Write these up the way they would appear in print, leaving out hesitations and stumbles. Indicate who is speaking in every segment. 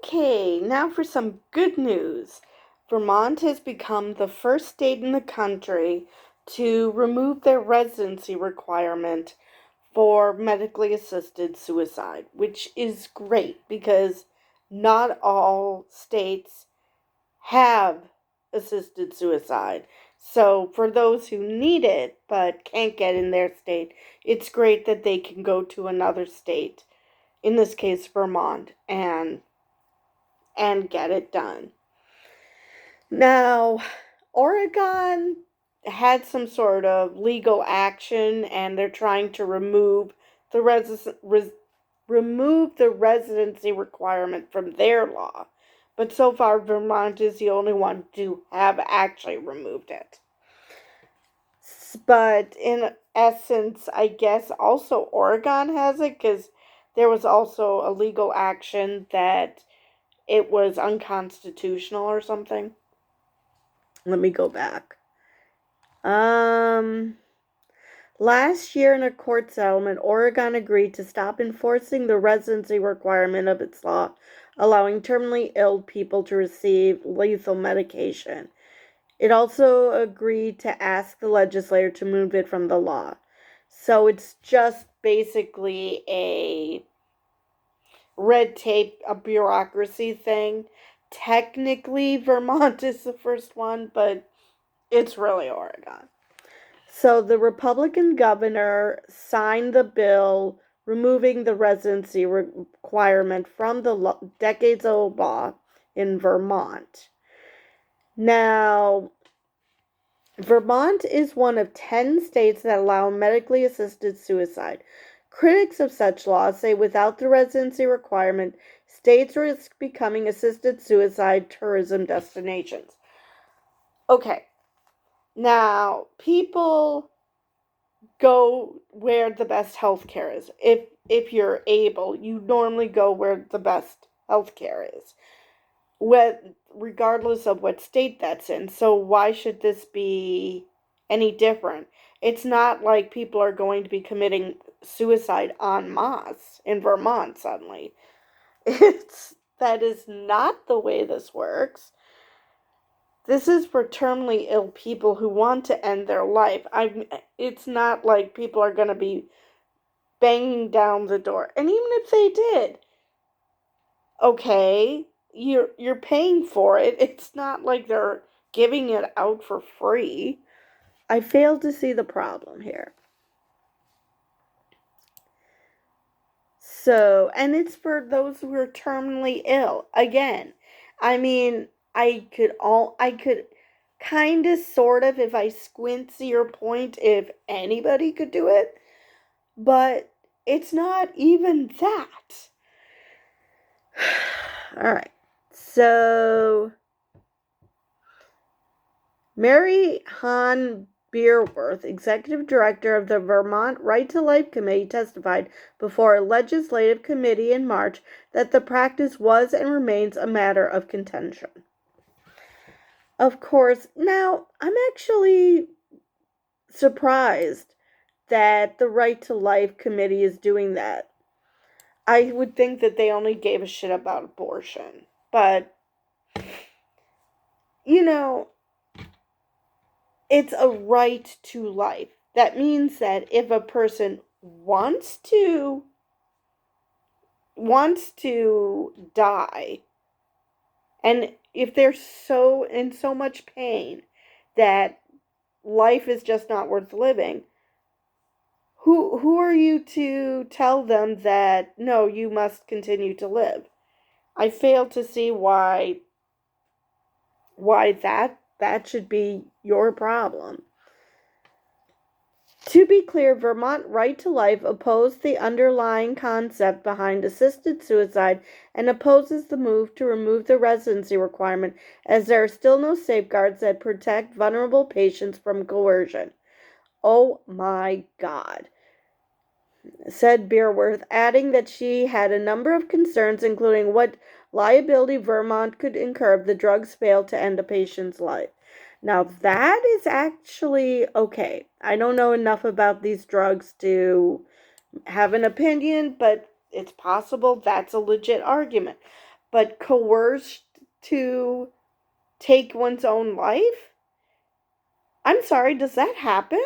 Speaker 1: Okay, now for some good news. Vermont has become the first state in the country to remove their residency requirement for medically assisted suicide, which is great because not all states have assisted suicide. So, for those who need it but can't get in their state, it's great that they can go to another state, in this case Vermont, and get it done. Now, Oregon had some sort of legal action and they're trying to remove the remove the residency requirement from their law. But so far Vermont is the only one to have actually removed it. But in essence, I guess also Oregon has it because there was also a legal action that it was unconstitutional or something. Let me go back. Last year in a court settlement, Oregon agreed to stop enforcing the residency requirement of its law, allowing terminally ill people to receive lethal medication. It also agreed to ask the legislature to move it from the law. So it's just basically a red tape, a bureaucracy thing. Technically, Vermont is the first one, but it's really Oregon. So the Republican governor signed the bill removing the residency requirement from the decades-old law in Vermont. Now, Vermont is one of 10 states that allow medically assisted suicide. Critics of such laws say without the residency requirement, states risk becoming assisted suicide tourism destinations. Okay, now people go where the best healthcare is. If you're able, you normally go where the best healthcare is, regardless of what state that's in. So why should this be any different? It's not like people are going to be committing suicide en masse in Vermont suddenly. That is not the way this works. This is for terminally ill people who want to end their life. It's not like people are going to be banging down the door. And even if they did, okay, you're paying for it. It's not like they're giving it out for free. I fail to see the problem here. So, and it's for those who are terminally ill. Again, I mean, I could kind of sort of, if I squint, see your point, if anybody could do it, but it's not even that. All right. So Mary Hahn Beerworth, executive director of the Vermont Right to Life Committee, testified before a legislative committee in March that the practice was and remains a matter of contention. Of course, now I'm actually surprised that the Right to Life Committee is doing that. I would think that they only gave a shit about abortion. But, you know, it's a right to life. That means that if a person wants to die, and if they're so in so much pain that life is just not worth living, who are you to tell them that no, you must continue to live? I fail to see why that should be your problem. To be clear, Vermont Right to Life opposed the underlying concept behind assisted suicide and opposes the move to remove the residency requirement, as there are still no safeguards that protect vulnerable patients from coercion. Oh my God, said Beerworth, adding that she had a number of concerns, including what liability Vermont could incur if the drugs failed to end a patient's life. Now, that is actually okay. I don't know enough about these drugs to have an opinion, but it's possible that's a legit argument. but coerced to take one's own life? I'm sorry, does that happen?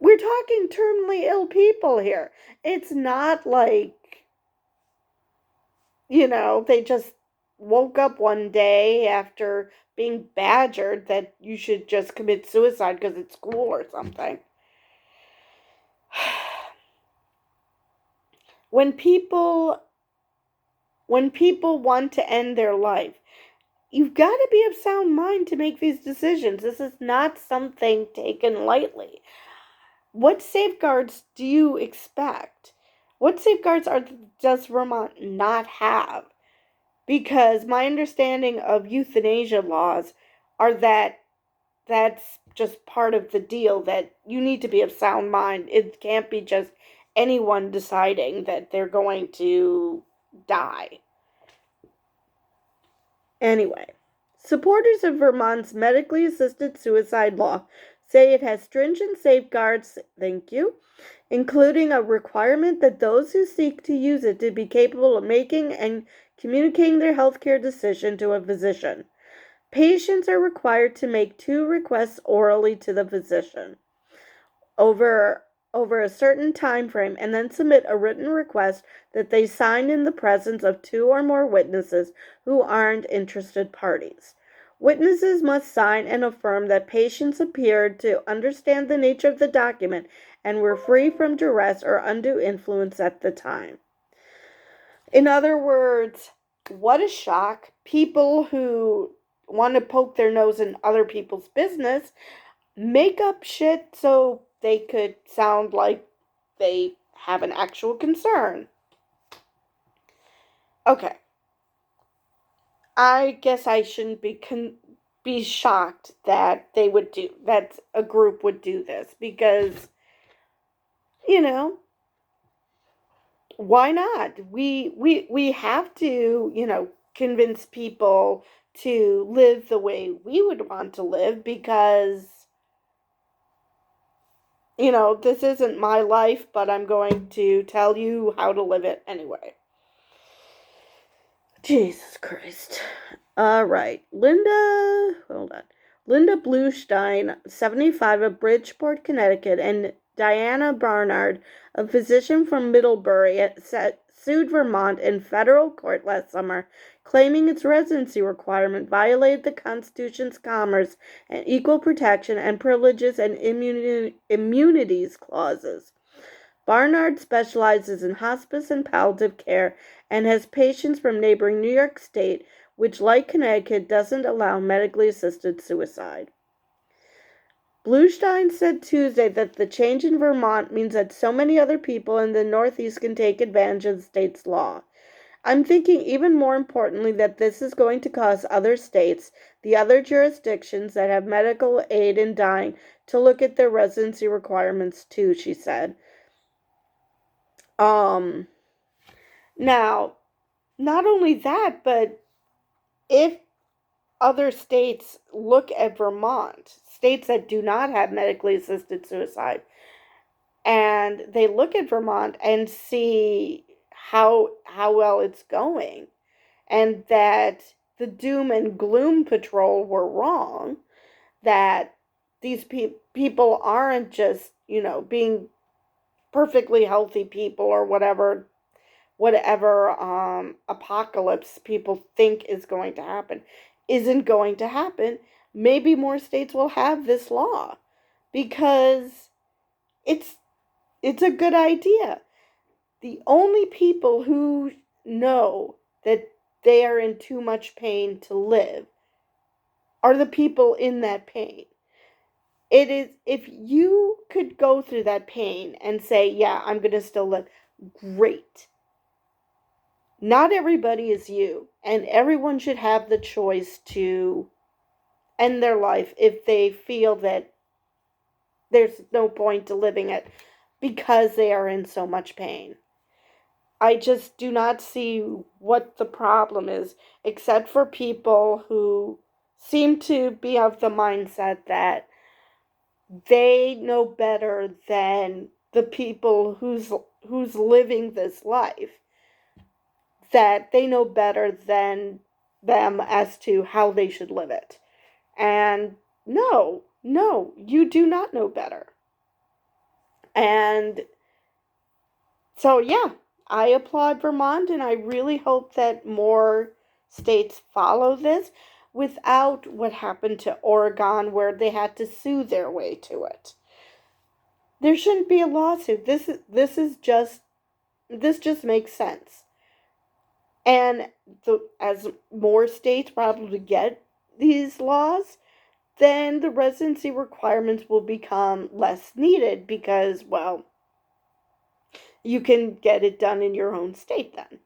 Speaker 1: We're talking terminally ill people here. It's not like, they just woke up one day after being badgered that you should just commit suicide because it's cool or something. When people want to end their life, you've got to be of sound mind to make these decisions. This is not something taken lightly. What safeguards do you expect? What safeguards does Vermont not have? Because my understanding of euthanasia laws are that that's just part of the deal, that you need to be of sound mind. It can't be just anyone deciding that they're going to die. Anyway, supporters of Vermont's medically assisted suicide law say it has stringent safeguards, thank you, including a requirement that those who seek to use it to be capable of making and communicating their healthcare decision to a physician. Patients are required to make 2 requests orally to the physician over a certain time frame and then submit a written request that they sign in the presence of 2 or more witnesses who aren't interested parties. Witnesses must sign and affirm that patients appeared to understand the nature of the document and were free from duress or undue influence at the time. In other words, what a shock. People who want to poke their nose in other people's business make up shit so they could sound like they have an actual concern. Okay. I guess I shouldn't be shocked that that a group would do this, because why not? We have to, convince people to live the way we would want to live, because this isn't my life, but I'm going to tell you how to live it anyway. Jesus Christ. All right. Hold on. Linda Bluestein, 75, of Bridgeport, Connecticut, and Diana Barnard, a physician from Middlebury, sued Vermont in federal court last summer, claiming its residency requirement violated the Constitution's Commerce and Equal Protection and Privileges and Immunities clauses. Barnard specializes in hospice and palliative care and has patients from neighboring New York State, which, like Connecticut, doesn't allow medically assisted suicide. Bluestein said Tuesday that the change in Vermont means that so many other people in the Northeast can take advantage of the state's law. I'm thinking even more importantly that this is going to cause other states, the other jurisdictions that have medical aid in dying, to look at their residency requirements too, she said. Now, not only that, but if other states look at Vermont, states that do not have medically assisted suicide, and they look at Vermont and see how well it's going, and that the doom and gloom patrol were wrong, that these people aren't just, being perfectly healthy people or whatever apocalypse people think is going to happen isn't going to happen, maybe more states will have this law, because it's a good idea. The only people who know that they are in too much pain to live are the people in that pain. It is, if you could go through that pain and say, yeah, I'm going to still live, great. Not everybody is you, and everyone should have the choice to end their life if they feel that there's no point to living it because they are in so much pain. I just do not see what the problem is, except for people who seem to be of the mindset that they know better than the people who's living this life. that they know better than them as to how they should live it. And no, you do not know better. And so, yeah, I applaud Vermont, and I really hope that more states follow this without what happened to Oregon, where they had to sue their way to it. There shouldn't be a lawsuit. This just makes sense. And as more states probably get these laws, then the residency requirements will become less needed because, well, you can get it done in your own state then.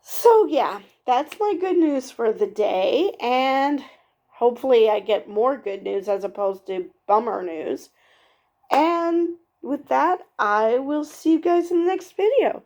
Speaker 1: So, yeah, that's my good news for the day, and hopefully I get more good news as opposed to bummer news. And with that, I will see you guys in the next video.